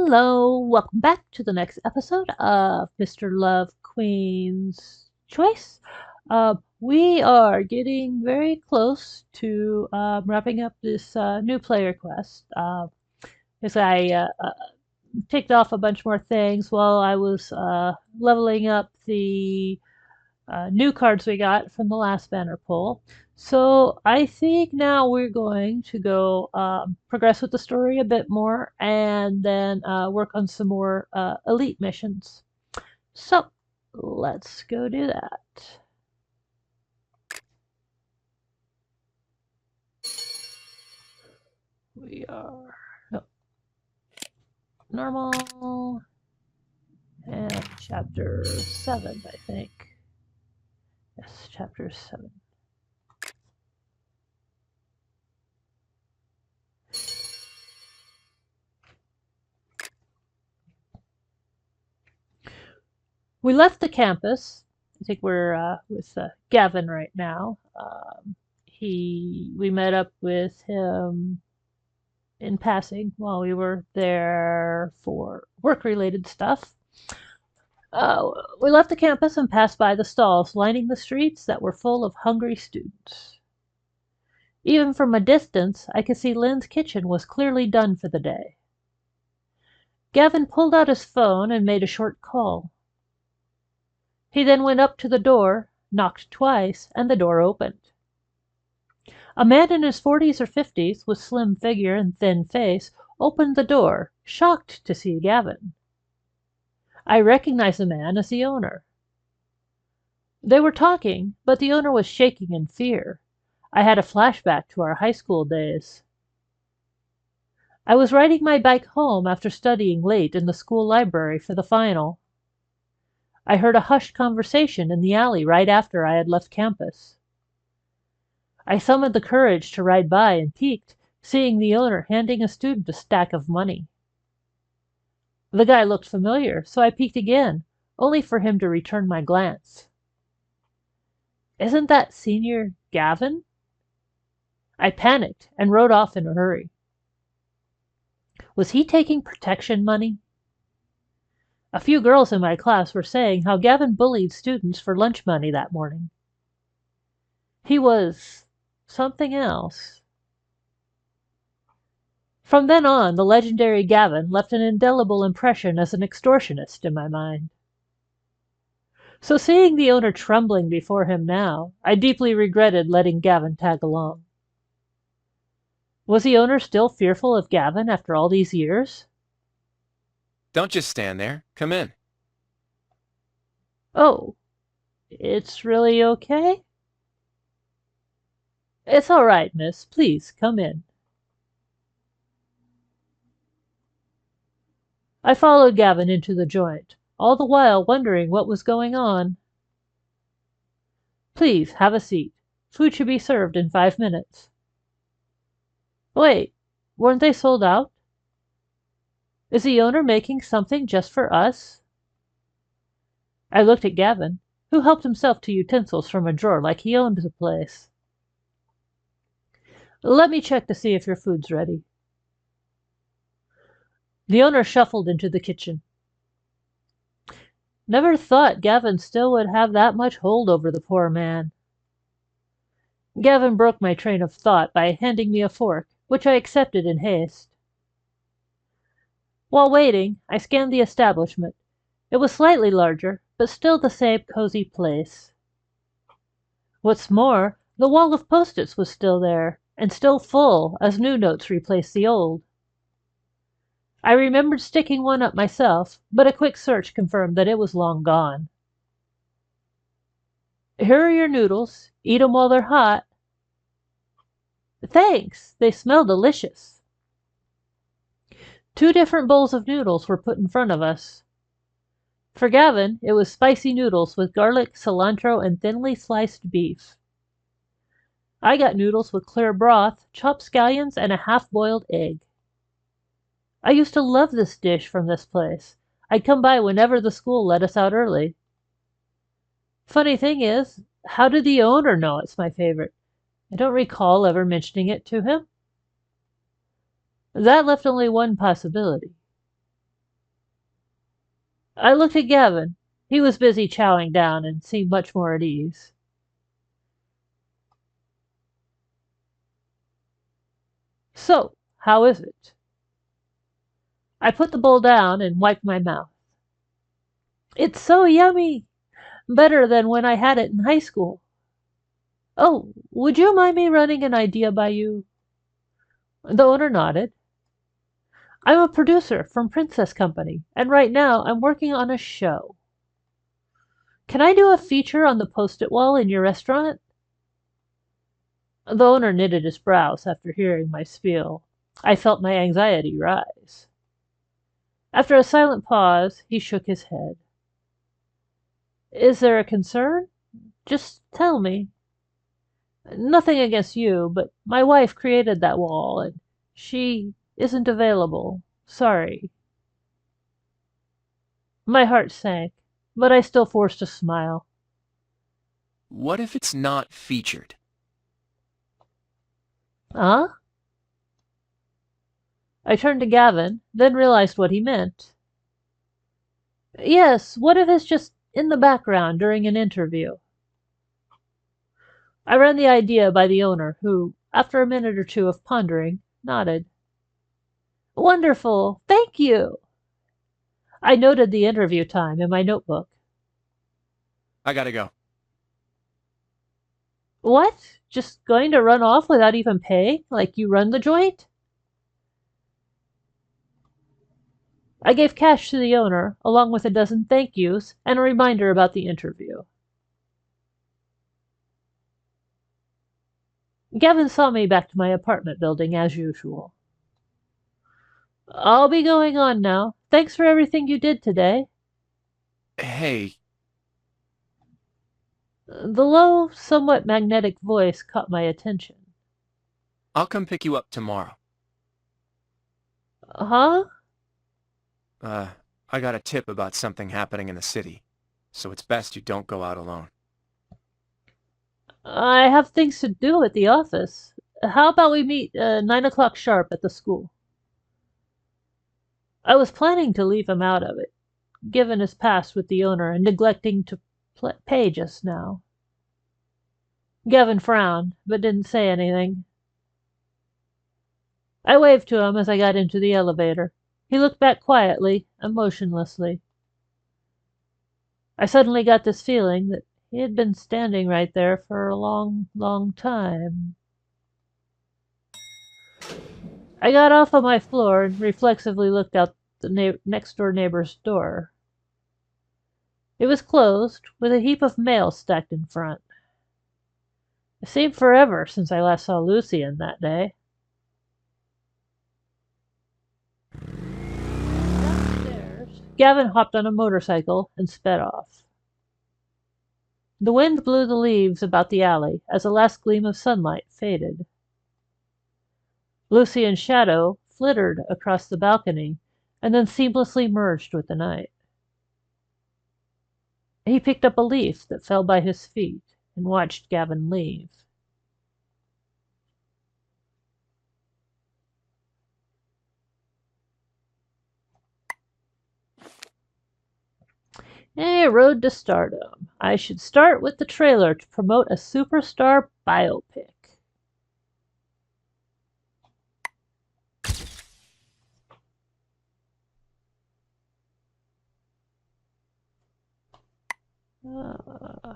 Hello, welcome back to the next episode of Mr. Love Queen's Choice. We are getting very close to wrapping up this new player quest. As I ticked off a bunch more things while I was leveling up the new cards we got from the last banner pull. So I think now we're going to go progress with the story a bit more and then work on some more elite missions. So let's go do that. We are normal and chapter 7, I think. Yes, chapter 7. We left the campus. I think we're with Gavin right now. We met up with him in passing while we were there for work-related stuff. We left the campus and passed by the stalls lining the streets that were full of hungry students. Even from a distance, I could see Lynn's kitchen was clearly done for the day. Gavin pulled out his phone and made a short call. He then went up to the door, knocked twice, and the door opened. A man in his 40s or 50s, with slim figure and thin face, opened the door, shocked to see Gavin. I recognized the man as the owner. They were talking, but the owner was shaking in fear. I had a flashback to our high school days. I was riding my bike home after studying late in the school library for the final. I heard a hushed conversation in the alley right after I had left campus. I summoned the courage to ride by and peeked, seeing the owner handing a student a stack of money. The guy looked familiar, so I peeked again, only for him to return my glance. Isn't that Senior Gavin? I panicked and rode off in a hurry. Was he taking protection money? A few girls in my class were saying how Gavin bullied students for lunch money that morning. He was something else. From then on, the legendary Gavin left an indelible impression as an extortionist in my mind. So seeing the owner trembling before him now, I deeply regretted letting Gavin tag along. Was the owner still fearful of Gavin after all these years? Don't just stand there. Come in. Oh, it's really okay? It's all right, miss. Please, come in. I followed Gavin into the joint, all the while wondering what was going on. Please, have a seat. Food should be served in 5 minutes. Wait, weren't they sold out? Is the owner making something just for us? I looked at Gavin, who helped himself to utensils from a drawer like he owned the place. Let me check to see if your food's ready. The owner shuffled into the kitchen. Never thought Gavin still would have that much hold over the poor man. Gavin broke my train of thought by handing me a fork, which I accepted in haste. While waiting, I scanned the establishment. It was slightly larger, but still the same cozy place. What's more, the wall of post-its was still there, and still full, as new notes replaced the old. I remembered sticking one up myself, but a quick search confirmed that it was long gone. Here are your noodles. Eat 'em while they're hot. Thanks, they smell delicious. 2 different bowls of noodles were put in front of us. For Gavin, it was spicy noodles with garlic, cilantro, and thinly sliced beef. I got noodles with clear broth, chopped scallions, and a half-boiled egg. I used to love this dish from this place. I'd come by whenever the school let us out early. Funny thing is, how did the owner know it's my favorite? I don't recall ever mentioning it to him. That left only one possibility. I looked at Gavin. He was busy chowing down and seemed much more at ease. So, how is it? I put the bowl down and wiped my mouth. It's so yummy! Better than when I had it in high school. Oh, would you mind me running an idea by you? The owner nodded. I'm a producer from Princess Company, and right now I'm working on a show. Can I do a feature on the post-it wall in your restaurant? The owner knitted his brows after hearing my spiel. I felt my anxiety rise. After a silent pause, he shook his head. Is there a concern? Just tell me. Nothing against you, but my wife created that wall, and she isn't available. Sorry. My heart sank, but I still forced a smile. What if it's not featured? Huh? I turned to Gavin, then realized what he meant. Yes, what if it's just in the background during an interview? I ran the idea by the owner, who, after a minute or two of pondering, nodded. Wonderful, thank you. I noted the interview time in my notebook. I gotta go. What? Just going to run off without even paying? Like you run the joint? I gave cash to the owner, along with a dozen thank yous and a reminder about the interview. Gavin saw me back to my apartment building as usual. I'll be going on now. Thanks for everything you did today. Hey, The low, somewhat magnetic voice caught my attention. I'll come pick you up tomorrow. Huh? Uh, I got a tip about something happening in the city, so it's best you don't go out alone. I have things to do at the office. How about we meet 9 o'clock sharp at the school? I was planning to leave him out of it, given his past with the owner and neglecting to pay just now. Gavin frowned, but didn't say anything. I waved to him as I got into the elevator. He looked back quietly and motionlessly. I suddenly got this feeling that he had been standing right there for a long, long time. I got off on my floor and reflexively looked out the next door neighbor's door. It was closed, with a heap of mail stacked in front. It seemed forever since I last saw Lucian that day. Downstairs, Gavin hopped on a motorcycle and sped off. The wind blew the leaves about the alley as the last gleam of sunlight faded. Lucian's shadow flittered across the balcony and then seamlessly merged with the night. He picked up a leaf that fell by his feet and watched Gavin leave. Hey, Road to Stardom. I should start with the trailer to promote a superstar biopic. Uh,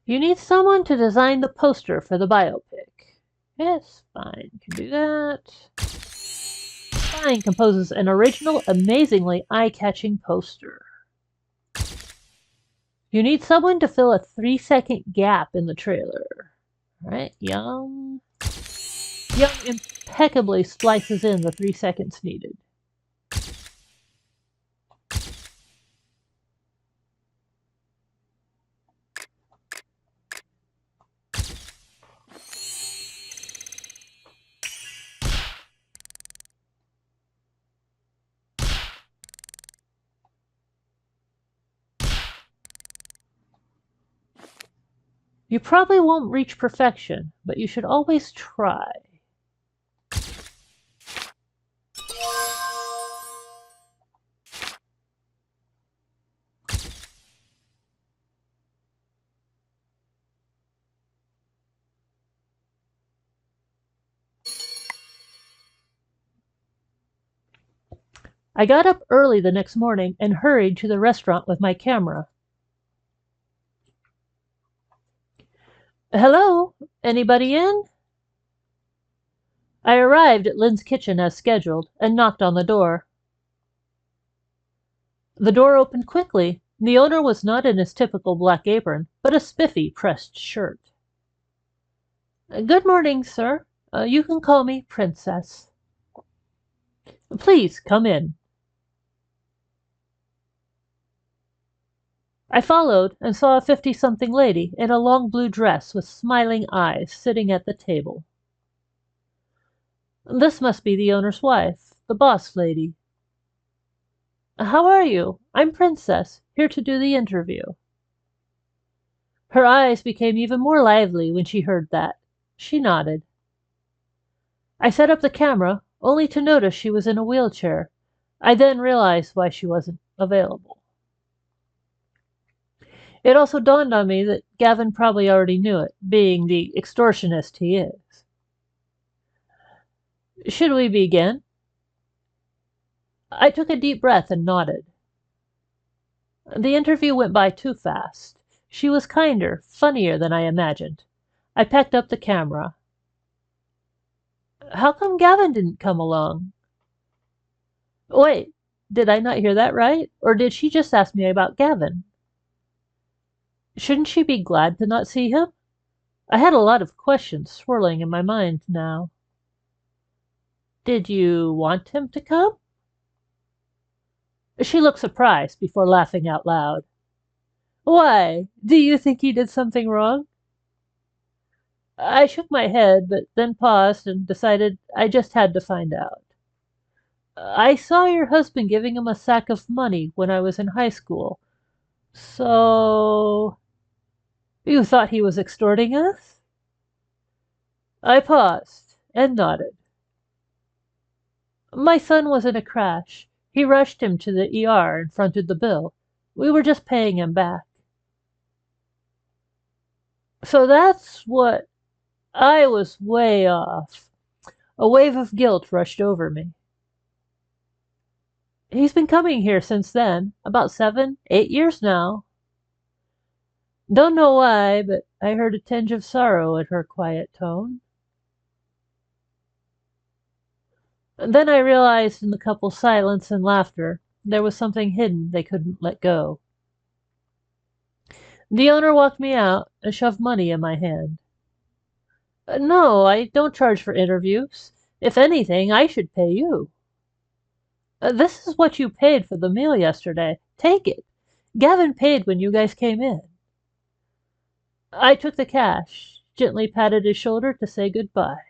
you need someone to design the poster for the biopic. Yes, fine, can do that. Fine composes an original, amazingly eye-catching poster. You need someone to fill a 3-second gap in the trailer. Right, Young impeccably splices in the 3 seconds needed. You probably won't reach perfection, but you should always try. I got up early the next morning and hurried to the restaurant with my camera. Hello? Anybody in? I arrived at Lynn's kitchen as scheduled and knocked on the door. The door opened quickly. The owner was not in his typical black apron, but a spiffy pressed shirt. Good morning, sir. You can call me Princess. Please come in. I followed and saw a 50-something lady in a long blue dress with smiling eyes sitting at the table. This must be the owner's wife, the boss lady. How are you? I'm Princess, here to do the interview. Her eyes became even more lively when she heard that. She nodded. I set up the camera, only to notice she was in a wheelchair. I then realized why she wasn't available. It also dawned on me that Gavin probably already knew it, being the extortionist he is. Should we begin? I took a deep breath and nodded. The interview went by too fast. She was kinder, funnier than I imagined. I packed up the camera. How come Gavin didn't come along? Wait, did I not hear that right? Or did she just ask me about Gavin? Shouldn't she be glad to not see him? I had a lot of questions swirling in my mind now. Did you want him to come? She looked surprised before laughing out loud. Why? Do you think he did something wrong? I shook my head, but then paused and decided I just had to find out. I saw your husband giving him a sack of money when I was in high school. So... You thought he was extorting us? I paused and nodded. My son was in a crash. He rushed him to the ER and fronted the bill. We were just paying him back. So that's what... I was way off. A wave of guilt rushed over me. He's been coming here since then, about 7, 8 years now. Don't know why, but I heard a tinge of sorrow in her quiet tone. Then I realized in the couple's silence and laughter there was something hidden they couldn't let go. The owner walked me out and shoved money in my hand. No, I don't charge for interviews. If anything, I should pay you. This is what you paid for the meal yesterday. Take it. Gavin paid when you guys came in. I took the cash, gently patted his shoulder to say goodbye.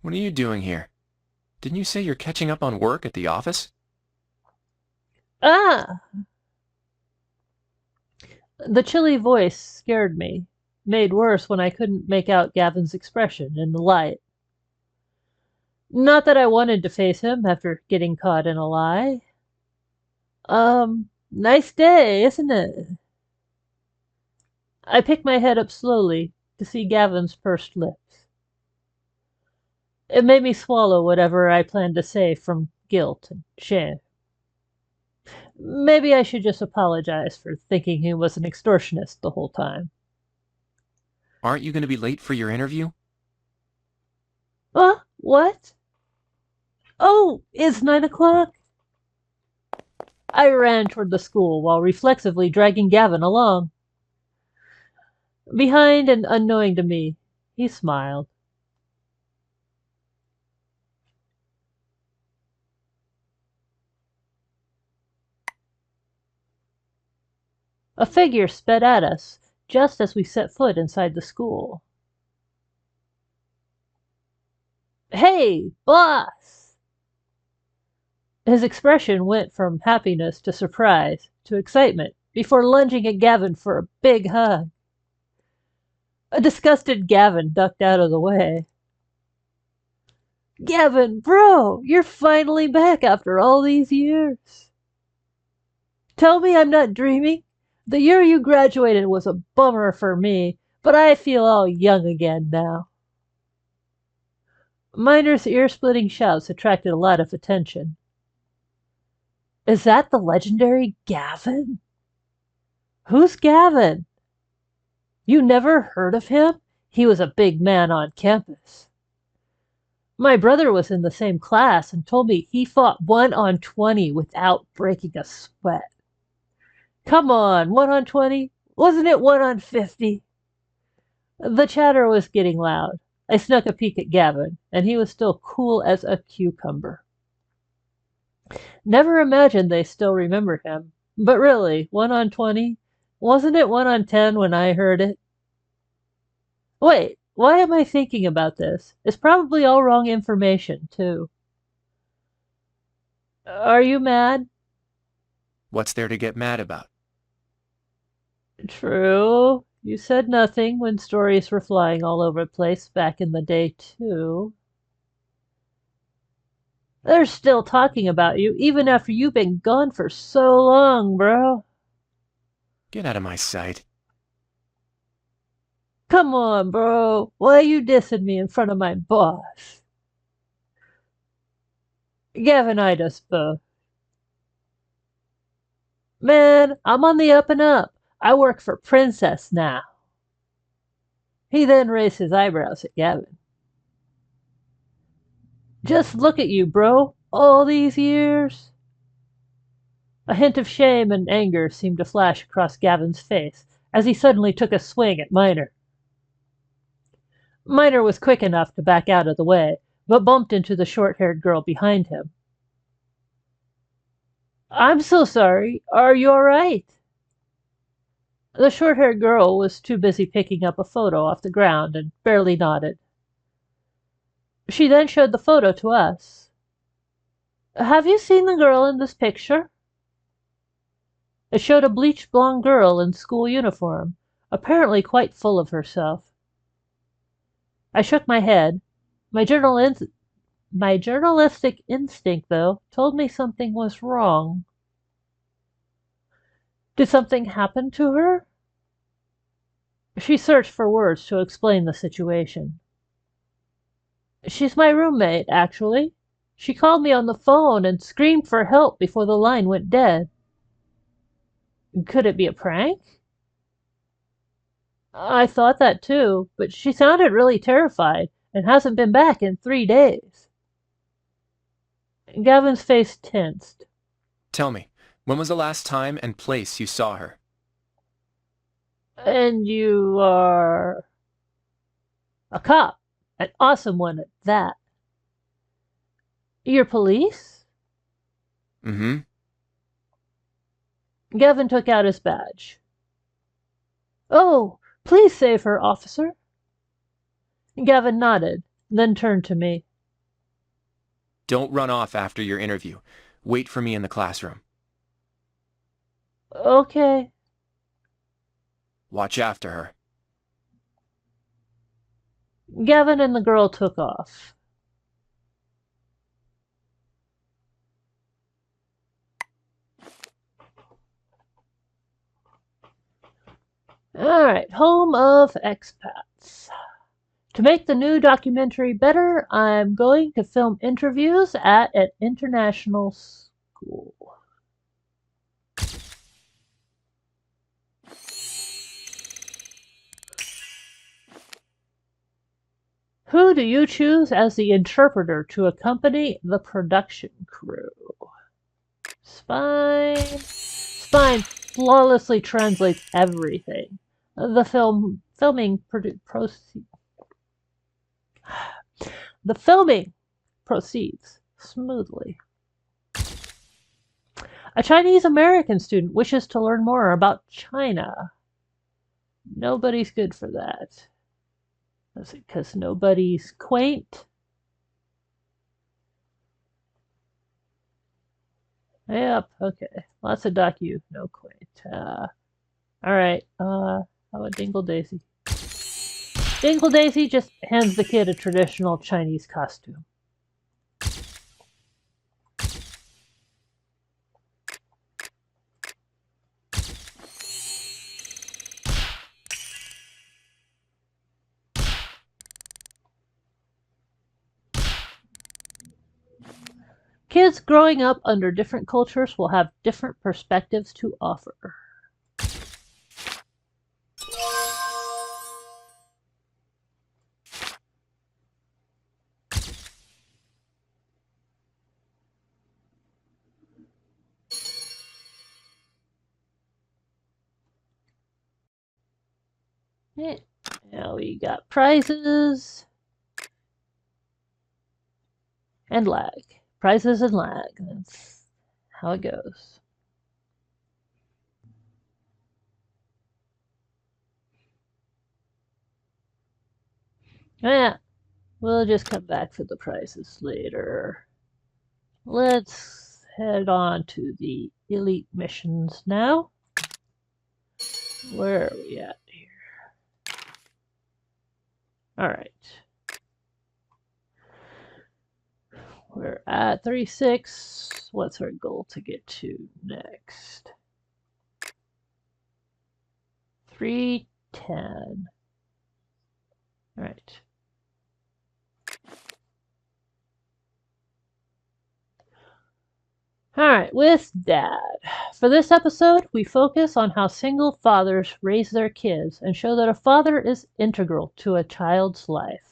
What are you doing here? Didn't you say you're catching up on work at the office? Ah! The chilly voice scared me, made worse when I couldn't make out Gavin's expression in the light. Not that I wanted to face him after getting caught in a lie. Nice day, isn't it? I picked my head up slowly to see Gavin's pursed lips. It made me swallow whatever I planned to say from guilt and shame. Maybe I should just apologize for thinking he was an extortionist the whole time. Aren't you going to be late for your interview? What? Oh, it's 9 o'clock? I ran toward the school while reflexively dragging Gavin along. Behind and unknowing to me, he smiled. A figure sped at us just as we set foot inside the school. Hey, boss! His expression went from happiness to surprise to excitement before lunging at Gavin for a big hug. A disgusted Gavin ducked out of the way. Gavin, bro, you're finally back after all these years. Tell me I'm not dreaming. The year you graduated was a bummer for me, but I feel all young again now. Miner's ear-splitting shouts attracted a lot of attention. Is that the legendary Gavin? Who's Gavin? You never heard of him? He was a big man on campus. My brother was in the same class and told me he fought 1 on 20 without breaking a sweat. Come on, 1 on 20? Wasn't it 1 on 50? The chatter was getting loud. I snuck a peek at Gavin, and he was still cool as a cucumber. Never imagined they still remember him. But really, 1 on 20? Wasn't it 1 on 10 when I heard it? Wait, why am I thinking about this? It's probably all wrong information, too. Are you mad? What's there to get mad about? True. You said nothing when stories were flying all over the place back in the day, too. They're still talking about you, even after you've been gone for so long, bro. Get out of my sight. Come on, bro. Why are you dissing me in front of my boss? Gavin eyed us both. Man, I'm on the up and up. I work for Princess now. He then raised his eyebrows at Gavin. Just look at you, bro. All these years. A hint of shame and anger seemed to flash across Gavin's face as he suddenly took a swing at Miner. Miner was quick enough to back out of the way, but bumped into the short-haired girl behind him. I'm so sorry. Are you all right? The short-haired girl was too busy picking up a photo off the ground and barely nodded. She then showed the photo to us. Have you seen the girl in this picture? It showed a bleached blonde girl in school uniform, apparently quite full of herself. I shook my head. My journalistic instinct, though, told me something was wrong. Did something happen to her? She searched for words to explain the situation. She's my roommate, actually. She called me on the phone and screamed for help before the line went dead. Could it be a prank? I thought that too, but she sounded really terrified and hasn't been back in 3 days. Gavin's face tensed. Tell me, when was the last time and place you saw her? And you are a cop. An awesome one at that. You're police? Mm-hmm. Gavin took out his badge. Oh, please save her, officer. Gavin nodded, then turned to me. Don't run off after your interview. Wait for me in the classroom. Okay. Watch after her. Gavin and the girl took off. Alright, home of expats. To make the new documentary better, I'm going to film interviews at an international school. Who do you choose as the interpreter to accompany the production crew? Spine flawlessly translates everything. The filming proceeds smoothly. A Chinese American student wishes to learn more about China. Nobody's good for that. Is it because nobody's quaint? Yep, okay. Lots of docu, no quaint. Alright, how about Dingle Daisy? Dingle Daisy just hands the kid a traditional Chinese costume. Kids growing up under different cultures will have different perspectives to offer. Now we got prizes and lag. Prizes and lag. That's how it goes. Yeah, we'll just come back for the prizes later. Let's head on to the elite missions now. Where are we at here? Alright. We're at 36. What's our goal to get to next? 310. Alright. Alright, with Dad. For this episode, we focus on how single fathers raise their kids and show that a father is integral to a child's life.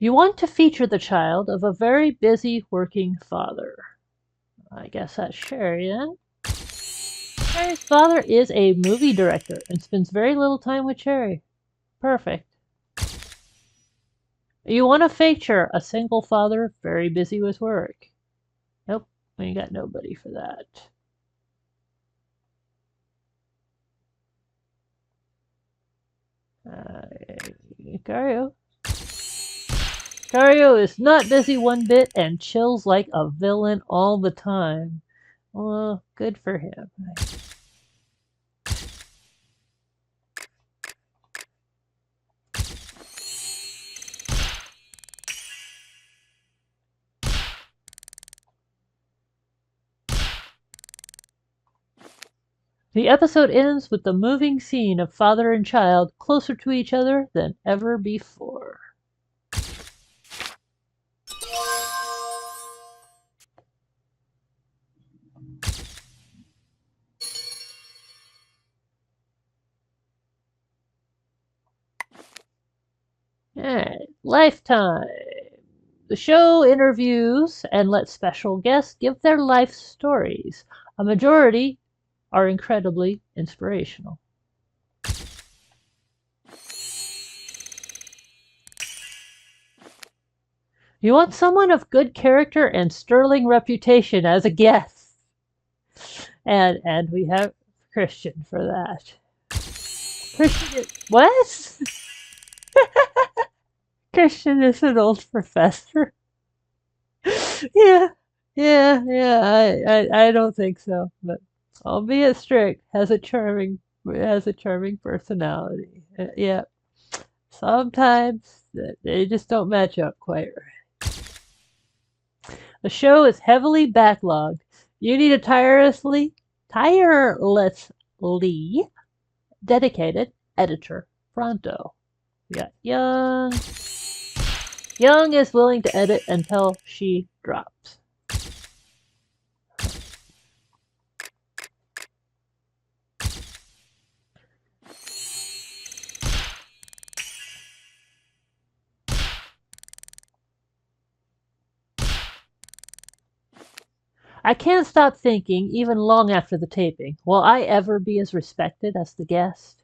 You want to feature the child of a very busy working father. I guess that's Sherry then. Sherry's father is a movie director and spends very little time with Sherry. Perfect. You want to feature a single father very busy with work. Nope, we got nobody for that. Gario. Gario is not busy one bit and chills like a villain all the time. Well, good for him. The episode ends with the moving scene of father and child closer to each other than ever before. Alright, Lifetime. The show interviews and lets special guests give their life stories. A majority are incredibly inspirational. You want someone of good character and sterling reputation as a guest. And we have Christian for that. Christian is, what? Christian is an old professor. Yeah, I don't think so, but albeit strict, has a charming personality. Yeah, sometimes they just don't match up quite right. The show is heavily backlogged. You need a tirelessly dedicated editor pronto. We got Young. Young is willing to edit until she drops. I can't stop thinking, even long after the taping, will I ever be as respected as the guest?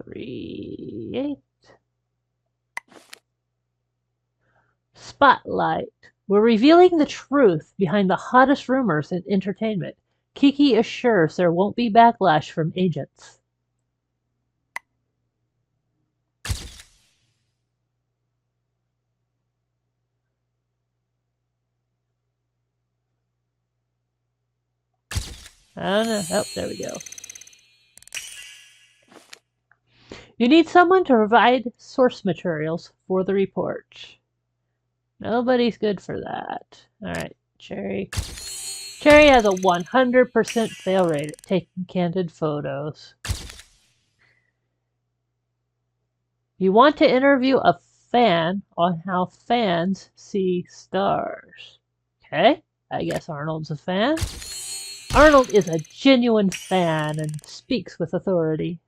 Three, 8. Spotlight. We're revealing the truth behind the hottest rumors in entertainment. Kiki assures there won't be backlash from agents. I don't know. Oh, there we go. You need someone to provide source materials for the report. Nobody's good for that. All right, Cherry. Cherry has a 100% fail rate at taking candid photos. You want to interview a fan on how fans see stars. Okay, I guess Arnold's a fan. Arnold is a genuine fan and speaks with authority.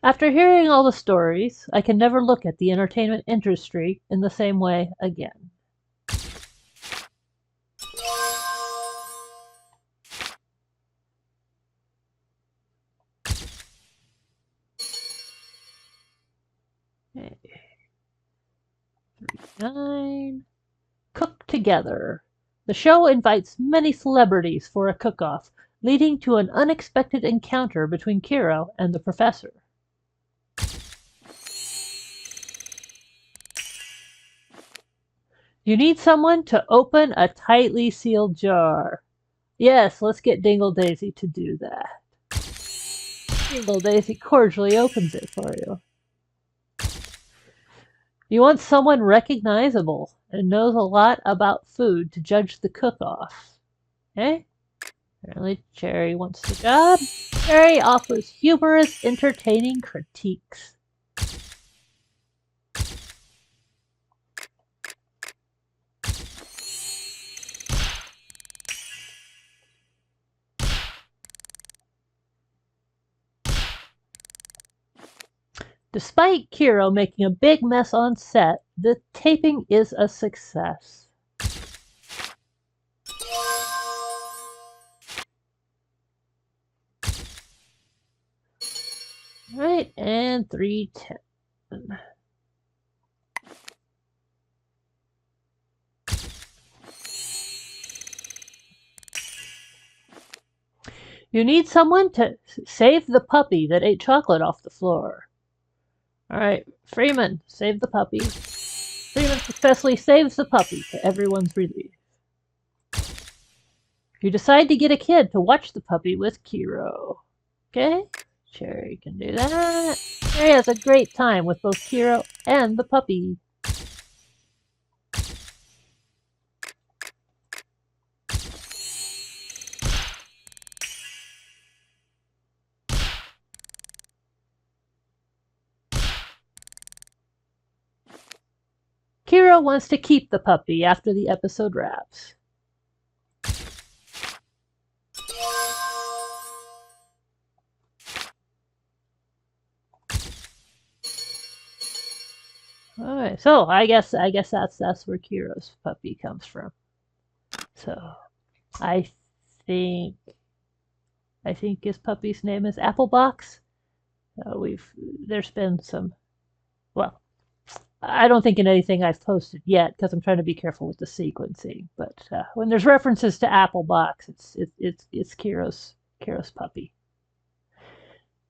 After hearing all the stories, I can never look at the entertainment industry in the same way again. Okay. 9. Cook together. The show invites many celebrities for a cook-off, leading to an unexpected encounter between Kiro and the professor. You need someone to open a tightly sealed jar. Yes, let's get Dingle Daisy to do that. Dingle Daisy cordially opens it for you. You want someone recognizable and knows a lot about food to judge the cook-off. Okay? Apparently Cherry wants the job. Cherry offers humorous, entertaining critiques. Despite Kiro making a big mess on set, the taping is a success. Right, and 310. You need someone to save the puppy that ate chocolate off the floor. Alright, Freeman, save the puppy. Freeman successfully saves the puppy to everyone's relief. You decide to get a kid to watch the puppy with Kiro. Okay, Cherry can do that. Cherry has a great time with both Kiro and the puppy. Kiro wants to keep the puppy after the episode wraps. Alright, so I guess that's where Kiro's puppy comes from. So I think his puppy's name is Applebox. There's been some, well, I don't think in anything I've posted yet because I'm trying to be careful with the sequencing. But when there's references to Applebox, it's Kiro's puppy.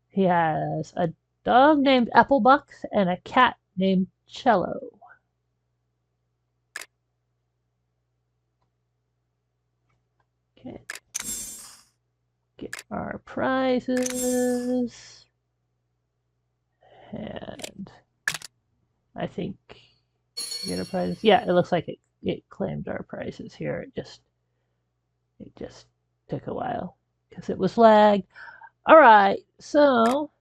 He has a dog named Applebox and a cat named Cello. Okay. Get our prizes. And I think get our prizes. Yeah, it looks like it claimed our prizes here. It just took a while because it was lagged. All right, so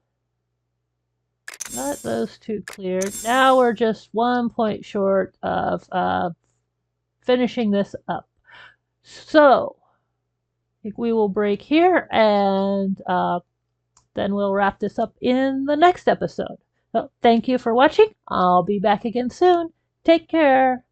got those two cleared. Now we're just 1 point short of finishing this up. So I think we will break here and then we'll wrap this up in the next episode. So thank you for watching. I'll be back again soon. Take care.